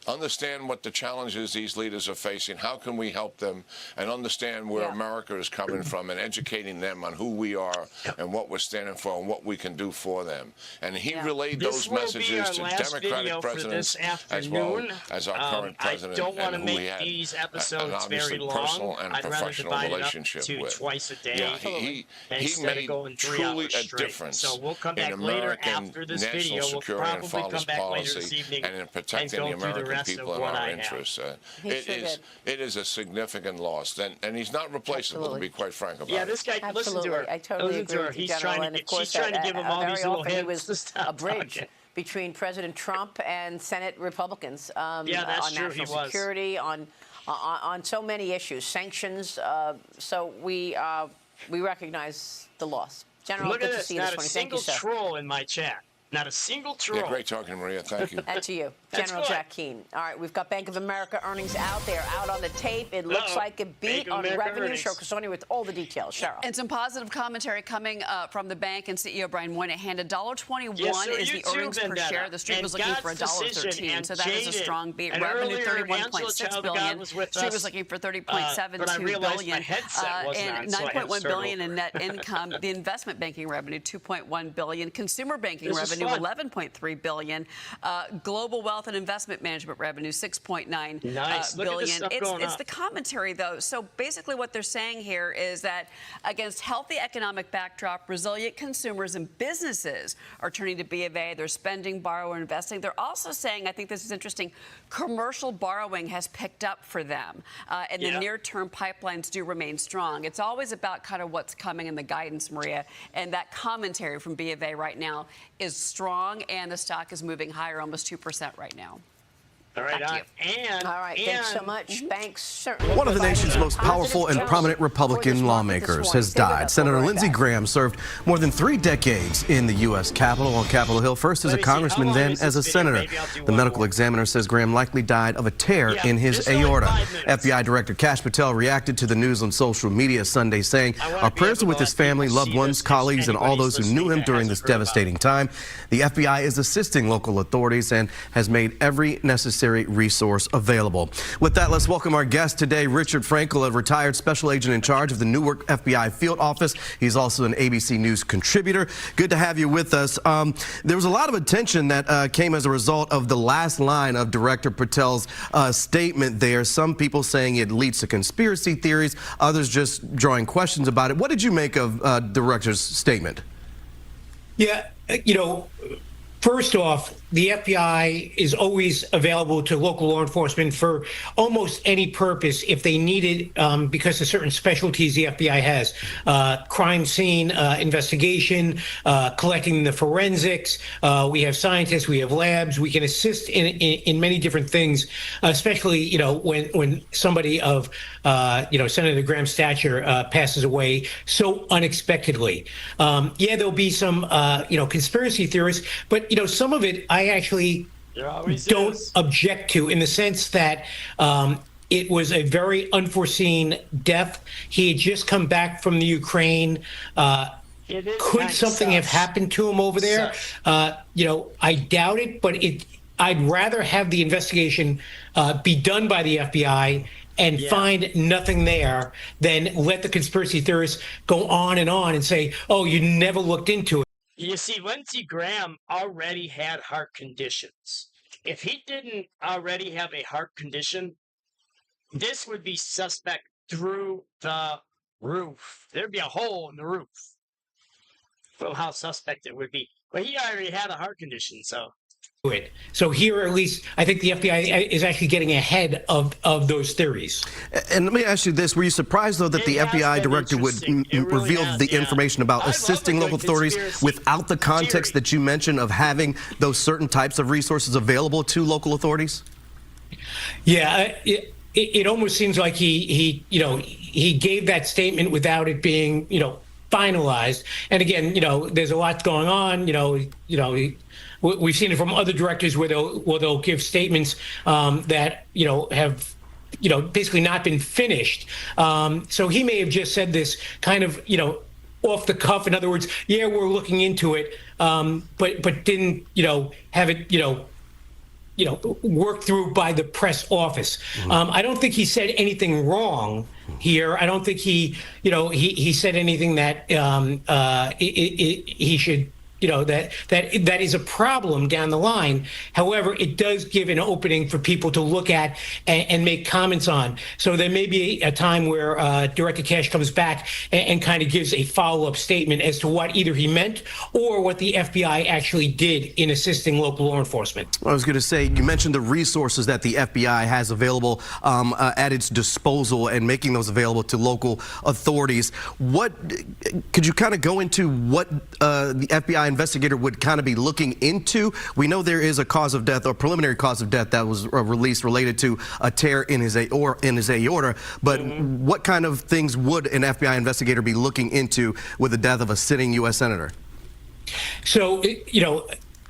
understand what the challenges these leaders are facing, how can we help them, and understand where America is coming from, and educating them on who we are and what we're standing for and what we can do for them. And he relayed those messages to Democratic presidents as well as our current president, I don't want to and who make he had these an episodes obviously very long. personal and I'd rather professional divide relationship it up to with. twice a day. Yeah, he made truly a difference So we'll come in back later American after this national video. We'll security and probably come foreign back later this policy, evening and in protecting the American people and our interests. It is a significant loss, and he's not replaceable, to be quite frank about it. Yeah, this guy, listen to her. I totally listen agree to her. with you, He's General. trying to, she's trying to give him all these little hints. It was a bridge between President Trump and Senate Republicans yeah, that's on true. national security, on so many issues, sanctions. So we recognize the loss. General, Look good at to this. see you Not this morning. a single Thank you, sir. troll in my chat. Not a single troll. Yeah, great talking, Maria. Thank you. And to you, That's General good. Jack Keane. All right, we've got Bank of America earnings out there, out on the tape. It looks like a beat on revenue. Cheryl Casoni with all the details. Cheryl. And some positive commentary coming from the bank, and CEO Brian Moynihan. $1.21 is the earnings per share. The street was looking for $1.13, so that is a strong beat. Revenue $31.6 billion. Street was looking for $30.72 billion, and $9.1 billion in net income. The investment banking revenue $2.1 billion. Consumer banking revenue $11.3 billion. Global wealth and investment management revenue $6.9 billion. It's the commentary, though. So basically what they're saying here is that against healthy economic backdrop, resilient consumers and businesses are turning to B of A. They're spending, borrowing, investing. They're also saying, I think this is interesting, commercial borrowing has picked up for them, and the near-term pipelines do remain strong. It's always about kind of what's coming in the guidance, Maria, and that commentary from B of A right now is strong, and the stock is moving higher, almost 2% right now. All right, Thanks so much. Banks certainly. One of the nation's most powerful and prominent Republican lawmakers has died. Senator Lindsey Graham served more than 3 decades in the U.S. Capitol on Capitol Hill, first as a congressman, then as a senator. The medical examiner says Graham likely died of a tear in his aorta. FBI Director Kash Patel reacted to the news on social media Sunday, saying, "Our prayers are with his family, loved ones, colleagues, and all those who knew him during this devastating time. The FBI is assisting local authorities and has made every necessary resource available." With that, let's welcome our guest today, Richard Frankel, a retired special agent in charge of the Newark FBI field office. He's also an ABC News contributor. Good to have you with us. There was a lot of attention that came as a result of the last line of Director Patel's statement there. Some people saying it leads to conspiracy theories, others just drawing questions about it. What did you make of the Director's statement? Yeah, first off, the FBI is always available to local law enforcement for almost any purpose if they need it, because of certain specialties the FBI has. Crime scene investigation, collecting the forensics. We have scientists, we have labs. We can assist in many different things, especially, when somebody of, Senator Graham's stature passes away so unexpectedly. There'll be some, conspiracy theorists, but But, some of it I actually don't object to, in the sense that it was a very unforeseen death. He had just come back from the Ukraine. Could something have happened to him over there? I doubt it, but I'd rather have the investigation be done by the FBI and find nothing there than let the conspiracy theorists go on and say, oh, you never looked into it. You see, Lindsey Graham already had heart conditions. If he didn't already have a heart condition, this would be suspect through the roof. There'd be a hole in the roof. Well, how suspect it would be. But he already had a heart condition, so. So here, at least, I think the FBI is actually getting ahead of those theories. And let me ask you this. Were you surprised, though, that the FBI director would reveal the information about assisting local authorities without the context that you mentioned of having those certain types of resources available to local authorities? Yeah, it almost seems like he gave that statement without it being, finalized. And again, there's a lot going on. We've seen it from other directors where they'll give statements that have basically not been finished. So he may have just said this kind of off the cuff. In other words, yeah, we're looking into it, but didn't have it worked through by the press office. I don't think he said anything wrong here. I don't think he said anything that he should, that is a problem down the line. However, it does give an opening for people to look at and make comments on. So there may be a time where Director Cash comes back and kind of gives a follow-up statement as to what either he meant or what the FBI actually did in assisting local law enforcement. I was going to say, you mentioned the resources that the FBI has available at its disposal and making those available to local authorities. What could you kind of go into what the FBI investigator would kind of be looking into? We know there is a cause of death or preliminary cause of death that was released related to a tear in his aorta, but what kind of things would an FBI investigator be looking into with the death of a sitting U.S. senator? So,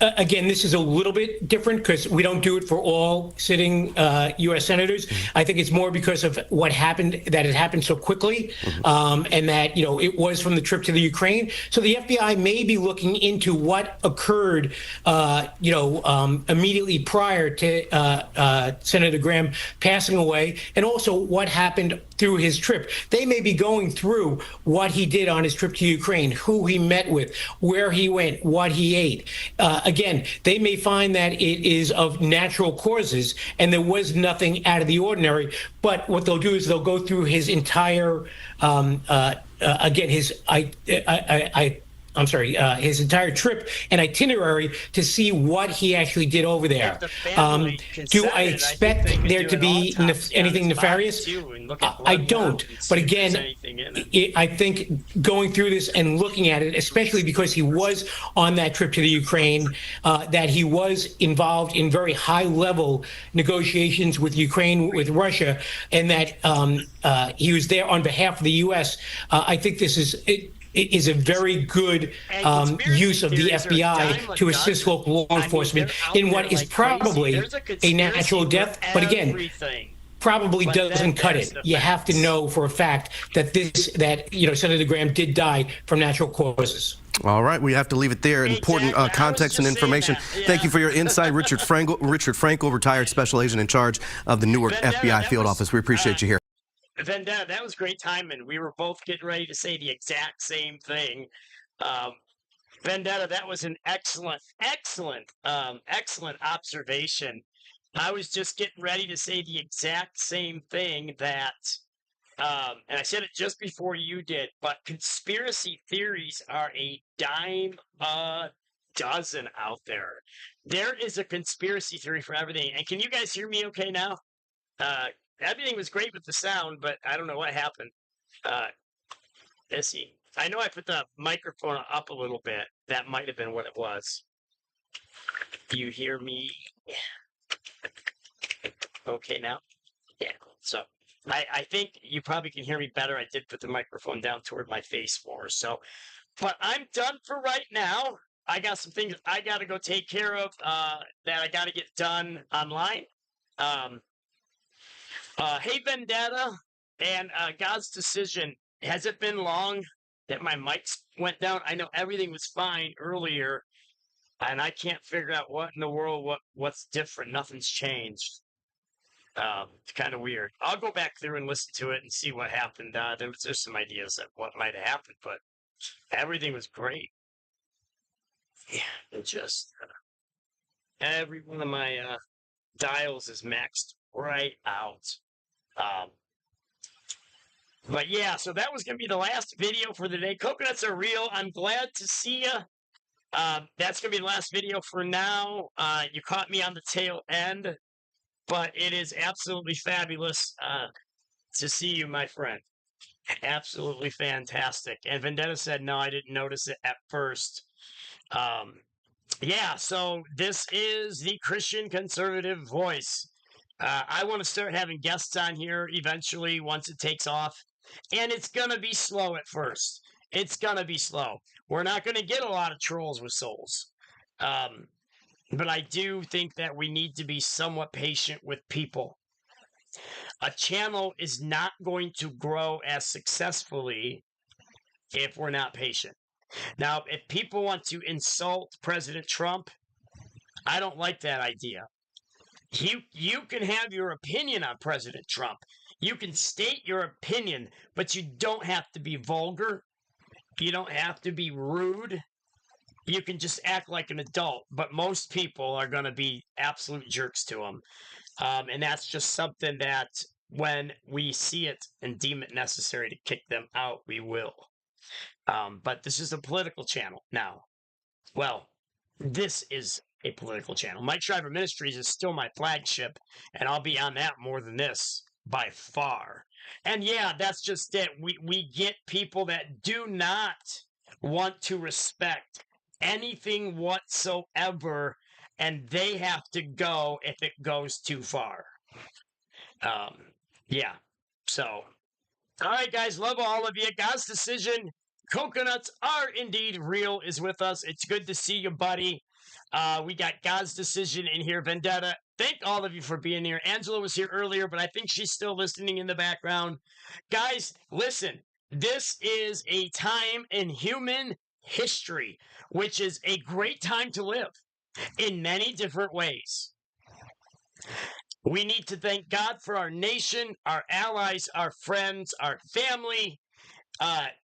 again, this is a little bit different because we don't do it for all sitting U.S. senators. I think it's more because of what happened, that it happened so quickly, and that, it was from the trip to the Ukraine. So the FBI may be looking into what occurred, immediately prior to Senator Graham passing away, and also what happened through his trip. They may be going through what he did on his trip to Ukraine, who he met with, where he went, what he ate. Again, they may find that it is of natural causes and there was nothing out of the ordinary. But what they'll do is they'll go through his entire, his entire trip and itinerary to see what he actually did over there. Do I expect there to be anything nefarious? I don't. But again, I think going through this and looking at it, especially because he was on that trip to the Ukraine, that he was involved in very high-level negotiations with Ukraine, with Russia, and that he was there on behalf of the U.S., I think this is a very good use of the FBI to assist local law enforcement in what is probably a natural death. But again, probably doesn't cut it. You have to know for a fact that Senator Graham did die from natural causes. All right, we have to leave it there. Important context and information. Thank you for your insight, Richard Frankel, retired special agent in charge of the Newark FBI field office. We appreciate you here. Vendetta, that was great timing. We were both getting ready to say the exact same thing. Vendetta, that was an excellent observation. I was just getting ready to say the exact same thing that, and I said it just before you did, but conspiracy theories are a dime a dozen out there. There is a conspiracy theory for everything. And can you guys hear me okay now? Everything was great with the sound, but I don't know what happened. Let's see. I know I put the microphone up a little bit. That might have been what it was. Do you hear me? Okay now? Yeah. So I think you probably can hear me better. I did put the microphone down toward my face more. So, but I'm done for right now. I got some things I got to go take care of that I got to get done online. Hey, Vendetta and God's Decision. Has it been long that my mics went down? I know everything was fine earlier, and I can't figure out what in the world, what's different. Nothing's changed. It's kind of weird. I'll go back through and listen to it and see what happened. There's some ideas of what might have happened, but everything was great. Yeah, it just every one of my dials is maxed right out. But yeah, so that was going to be the last video for the day. Coconuts are real. I'm glad to see you. That's going to be the last video for now. You caught me on the tail end, but it is absolutely fabulous to see you, my friend. Absolutely fantastic. And Vendetta said, no, I didn't notice it at first. Yeah, so this is the Christian conservative voice. I want to start having guests on here eventually once it takes off. And it's going to be slow at first. It's going to be slow. We're not going to get a lot of trolls with souls. But I do think that we need to be somewhat patient with people. A channel is not going to grow as successfully if we're not patient. Now, if people want to insult President Trump, I don't like that idea. You can have your opinion on President Trump. You can state your opinion, but you don't have to be vulgar. You don't have to be rude. You can just act like an adult, but most people are going to be absolute jerks to him. And that's just something that when we see it and deem it necessary to kick them out, we will. But this is a political channel now. Well, this is a political channel. Mike Shriver Ministries is still my flagship, and I'll be on that more than this by far. And yeah, that's just it. We get people that do not want to respect anything whatsoever, and they have to go if it goes too far. Yeah. So, all right, guys, love all of you. God's Decision. Coconuts are indeed real is with us. It's good to see you, buddy. We got God's Decision in here. Vendetta, thank all of you for being here. Angela was here earlier, but I think she's still listening in the background. Guys, listen, this is a time in human history, which is a great time to live in many different ways. We need to thank God for our nation, our allies, our friends, our family.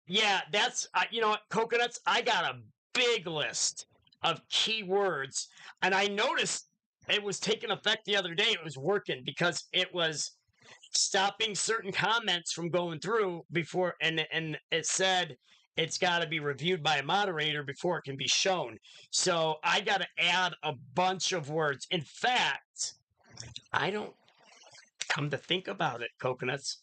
Yeah, that's, you know what, Coconuts, I got a big list of key words, and I noticed it was taking effect the other day. It was working because it was stopping certain comments from going through before, and it said it's got to be reviewed by a moderator before it can be shown. So I got to add a bunch of words. In fact, I don't, come to think about it, Coconuts,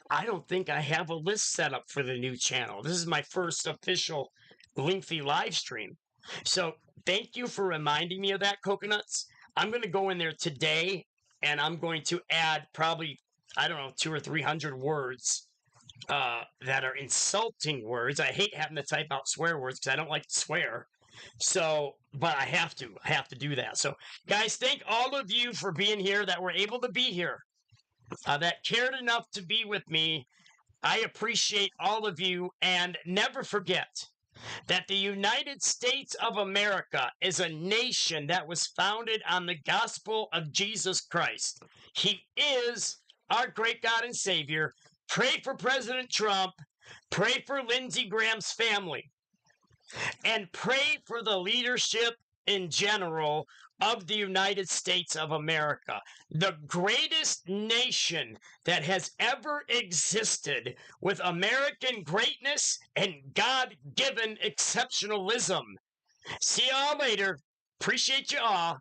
I don't think I have a list set up for the new channel. This is my first official lengthy live stream. So thank you for reminding me of that, Coconuts. I'm going to go in there today, and I'm going to add probably, I don't know, 200 or 300 words that are insulting words. I hate having to type out swear words because I don't like to swear. So, but I have to do that. So, guys, thank all of you for being here, that were able to be here, that cared enough to be with me. I appreciate all of you, and never forget that the United States of America is a nation that was founded on the gospel of Jesus Christ. He is our great God and Savior. Pray for President Trump. Pray for Lindsey Graham's family. And pray for the leadership in general of the United States of America, the greatest nation that has ever existed, with American greatness and God-given exceptionalism. See y'all later. Appreciate you all.